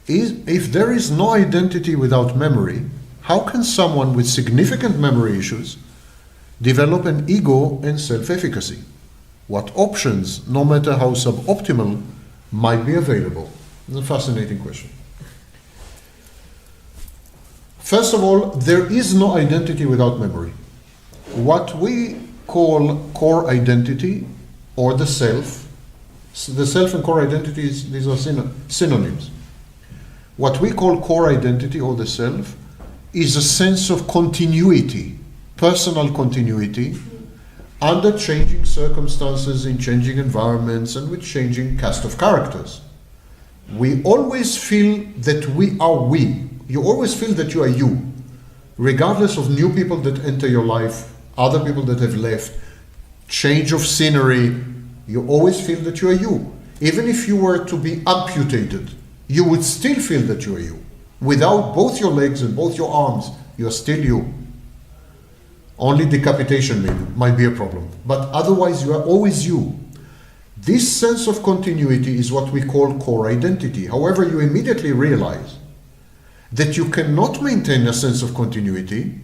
If there is no identity without memory, how can someone with significant memory issues develop an ego and self-efficacy? What options, no matter how suboptimal, might be available? It's a fascinating question. First of all, there is no identity without memory. What we call core identity, or the self and core identity, these are synonyms. What we call core identity, or the self, is a sense of continuity, personal continuity, under changing circumstances, in changing environments, and with changing cast of characters. We always feel that we are we. You always feel that you are you, regardless of new people that enter your life, other people that have left, change of scenery. You always feel that you are you. Even if you were to be amputated, you would still feel that you are you. Without both your legs and both your arms, you are still you. Only decapitation might be a problem, but otherwise you are always you. This sense of continuity is what we call core identity. However, you immediately realize that you cannot maintain a sense of continuity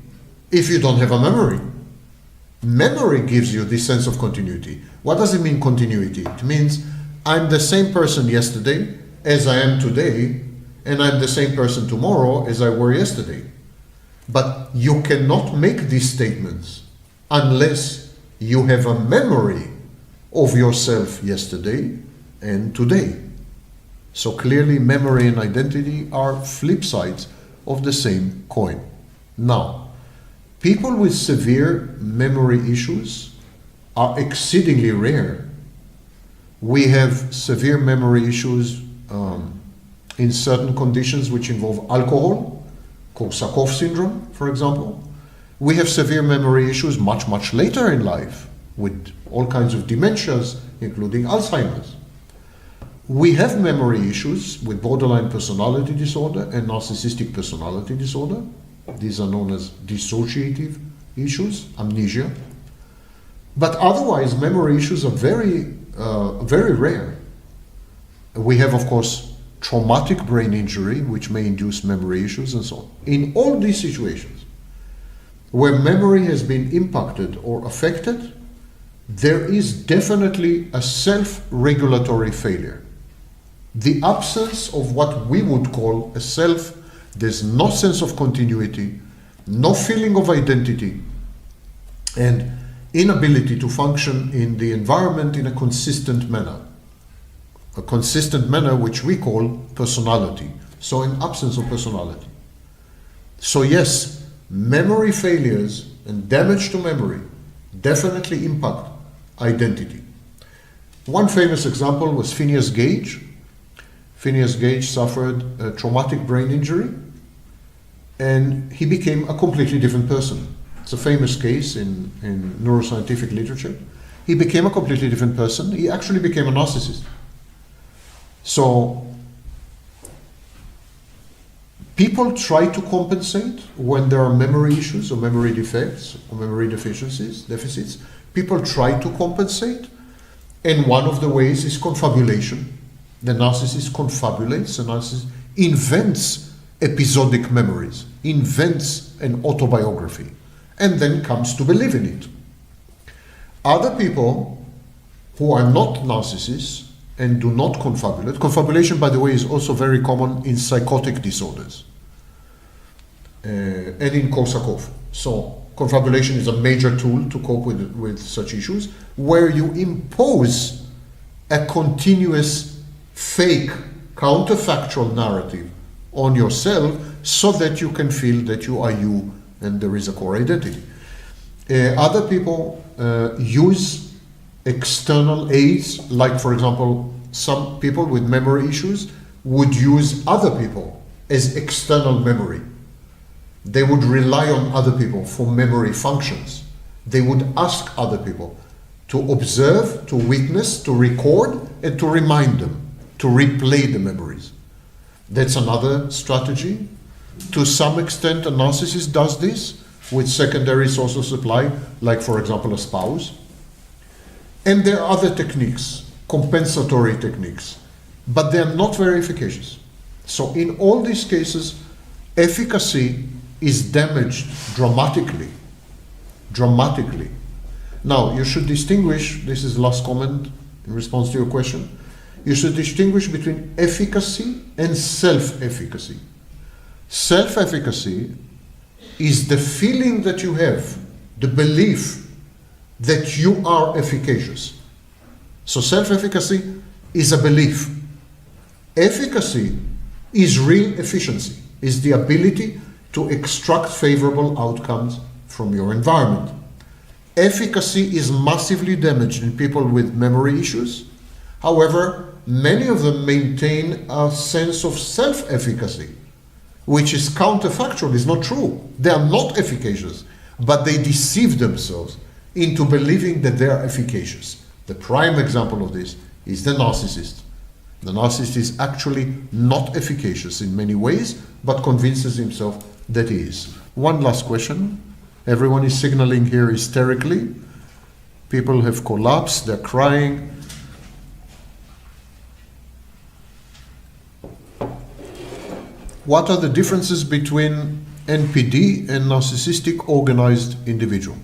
if you don't have a memory. Memory gives you this sense of continuity. What does it mean, continuity? It means I'm the same person yesterday as I am today, and I'm the same person tomorrow as I were yesterday. But you cannot make these statements unless you have a memory of yourself yesterday and today. So clearly, memory and identity are flip sides of the same coin. Now, people with severe memory issues are exceedingly rare. We have severe memory issues in certain conditions which involve alcohol, Korsakoff syndrome, for example. We have severe memory issues much, much later in life with all kinds of dementias, including Alzheimer's. We have memory issues with borderline personality disorder and narcissistic personality disorder. These are known as dissociative issues, amnesia. But otherwise, memory issues are very, very rare. We have, of course, traumatic brain injury, which may induce memory issues and so on. In all these situations where memory has been impacted or affected, there is definitely a self-regulatory failure. The absence of what we would call a self, there's no sense of continuity, no feeling of identity, and inability to function in the environment in a consistent manner. A consistent manner which we call personality. So an absence of personality. So yes, memory failures and damage to memory definitely impact identity. One famous example was Phineas Gage. Phineas Gage suffered a traumatic brain injury and he became a completely different person. It's a famous case in neuroscientific literature. He became a completely different person. He actually became a narcissist. So people try to compensate when there are memory issues or memory defects or memory deficits. People try to compensate, and one of the ways is confabulation. The narcissist confabulates, the narcissist invents episodic memories, invents an autobiography, and then comes to believe in it. Other people who are not narcissists and do not confabulate. Confabulation, by the way, is also very common in psychotic disorders and in Korsakoff. So confabulation is a major tool to cope with such issues, where you impose a continuous fake counterfactual narrative on yourself so that you can feel that you are you and there is a core identity. Other people use external aids, like for example, some people with memory issues would use other people as external memory. They would rely on other people for memory functions. They would ask other people to observe, to witness, to record, and to remind them, to replay the memories. That's another strategy. To some extent, a narcissist does this with secondary source of supply, like for example, a spouse. And there are other techniques, compensatory techniques, but they are not very efficacious. So in all these cases, efficacy is damaged dramatically. Dramatically. Now, you should distinguish, this is the last comment in response to your question, you should distinguish between efficacy and self-efficacy. Self-efficacy is the feeling that you have, the belief that you are efficacious. So self-efficacy is a belief. Efficacy is real efficiency, is the ability to extract favorable outcomes from your environment. Efficacy is massively damaged in people with memory issues. However, many of them maintain a sense of self-efficacy, which is counterfactual, is not true. They are not efficacious, but they deceive themselves into believing that they are efficacious. The prime example of this is the narcissist. The narcissist is actually not efficacious in many ways, but convinces himself that he is. One last question. Everyone is signaling here hysterically. People have collapsed, they're crying. What are the differences between NPD and narcissistic organized individual?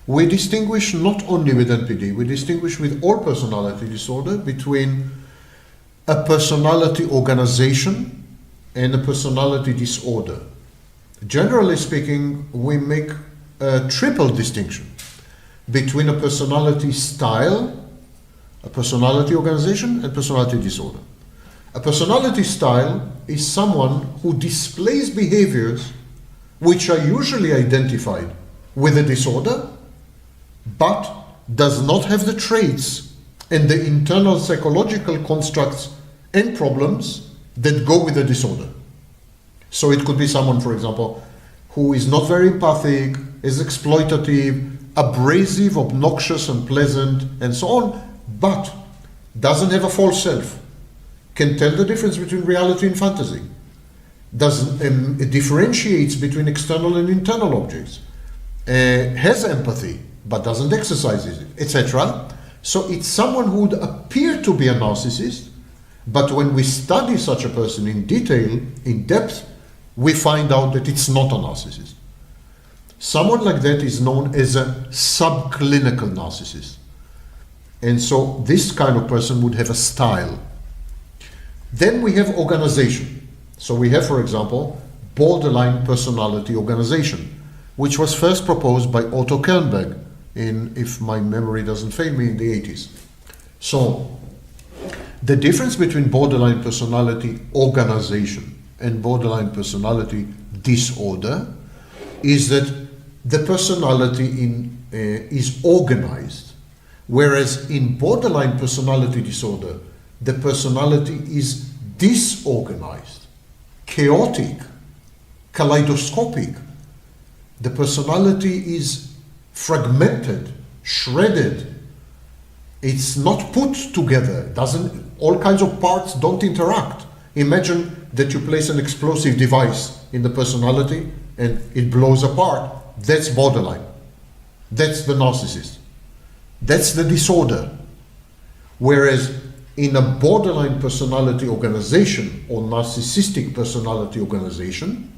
We distinguish not only with NPD, we distinguish with all personality disorder between a personality organization and a personality disorder. Generally speaking, we make a triple distinction between a personality style, a personality organization, and personality disorder. A personality style is someone who displays behaviors which are usually identified with a disorder, but does not have the traits and the internal psychological constructs and problems that go with the disorder. So it could be someone, for example, who is not very empathic, is exploitative, abrasive, obnoxious, unpleasant, and so on, but doesn't have a false self, can tell the difference between reality and fantasy, differentiates between external and internal objects, has empathy, but doesn't exercise it, etc. So it's someone who would appear to be a narcissist, but when we study such a person in detail, in depth, we find out that it's not a narcissist. Someone like that is known as a subclinical narcissist. And so this kind of person would have a style. Then we have organization. So we have, for example, borderline personality organization, which was first proposed by Otto Kernberg in, if my memory doesn't fail me, in the 80s. So the difference between borderline personality organization and borderline personality disorder is that the personality is organized, whereas in borderline personality disorder, the personality is disorganized, chaotic, kaleidoscopic. The personality is fragmented, shredded. It's not put together. All kinds of parts don't interact. Imagine that you place an explosive device in the personality and it blows apart. That's borderline. That's the narcissist. That's the disorder. Whereas in a borderline personality organization or narcissistic personality organization,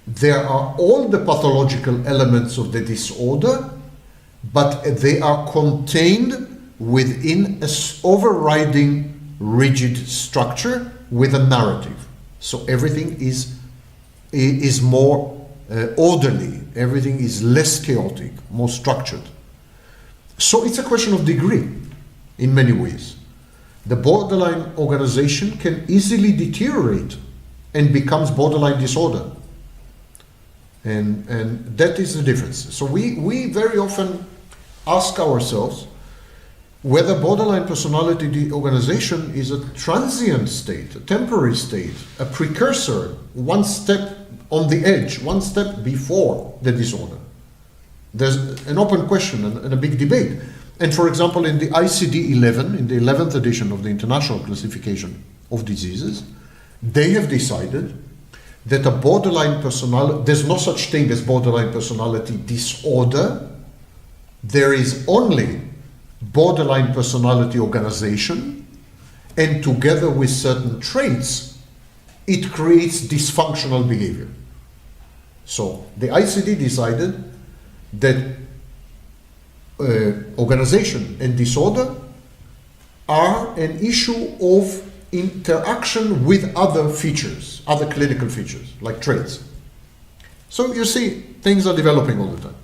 there are all the pathological elements of the disorder, but they are contained within an overriding rigid structure with a narrative. So everything is more orderly, everything is less chaotic, more structured. So it's a question of degree in many ways. The borderline organization can easily deteriorate and becomes borderline disorder. And that is the difference. So we very often ask ourselves whether borderline personality organization is a transient state, a temporary state, a precursor, one step on the edge, one step before the disorder. There's an open question and a big debate. And for example, in the ICD-11, in the 11th edition of the International Classification of Diseases, they have decided that a borderline personality, there's no such thing as borderline personality disorder. There is only borderline personality organization, and together with certain traits, it creates dysfunctional behavior. So the ICD decided that organization and disorder are an issue of interaction with other features, other clinical features, like traits. So you see, things are developing all the time.